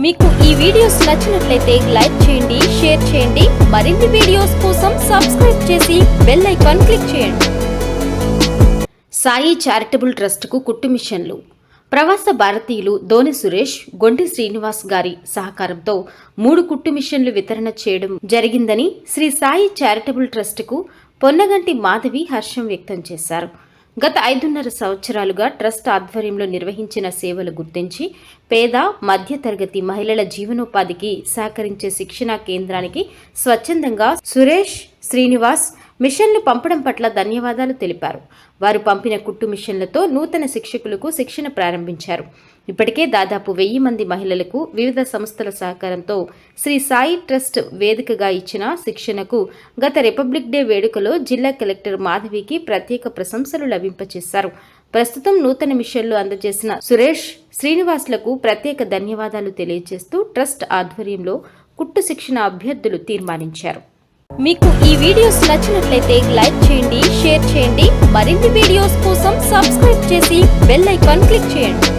మీకు ఈ వీడియోస్ నచ్చినట్లయితే లైక్ చేయండి, షేర్ చేయండి. మరిన్ని వీడియోస్ కోసం సబ్స్క్రైబ్ చేసి బెల్ ఐకాన్ క్లిక్ చేయండి. సాయి చారిటబుల్ ట్రస్ట్కు కుట్టు మిషన్లు. ప్రవాస భారతీయులు దోనె సురేష్, గొంటి శ్రీనివాస్ గారి సహకారంతో 3 కుట్టు మిషన్లు వితరణ చేయడం జరిగిందని శ్రీ సాయి చారిటబుల్ ట్రస్ట్కు పొన్నగంటి మాధవి హర్షం వ్యక్తం చేశారు. గత 5.5 సంవత్సరాలుగా ట్రస్ట్ ఆధ్వర్యంలో నిర్వహించిన సేవలు గుర్తించి పేద మధ్యతరగతి మహిళల జీవనోపాధికి సహకరించే శిక్షణా కేంద్రానికి స్వచ్ఛందంగా సురేష్, శ్రీనివాస్ మిషన్లు పంపడం పట్ల ధన్యవాదాలు తెలిపారు. వారు పంపిన కుట్టు మిషన్లతో నూతన శిక్షకులకు శిక్షణ ప్రారంభించారు. ఇప్పటికే దాదాపు 1000 మంది మహిళలకు వివిధ సంస్థల సహకారంతో శ్రీ సాయి ట్రస్ట్ వేదికగా ఇచ్చిన శిక్షణకు గత రిపబ్లిక్ డే వేడుకలో జిల్లా కలెక్టర్ మాధవికి ప్రత్యేక ప్రశంసలు లభింపచేశారు. ప్రస్తుతం నూతన మిషన్లు అందజేసిన సురేష్, శ్రీనివాస్లకు ప్రత్యేక ధన్యవాదాలు తెలియజేస్తూ ట్రస్ట్ ఆధ్వర్యంలో కుట్టు శిక్షణ అభ్యర్థులు తీర్మానించారు. మీకు ఈ వీడియోస్ నచ్చినట్లయితే లైక్ చేయండి, షేర్ చేయండి. మరిన్ని వీడియోస్ కోసం సబ్స్క్రైబ్ చేసి బెల్ ఐకాన్ క్లిక్ చేయండి.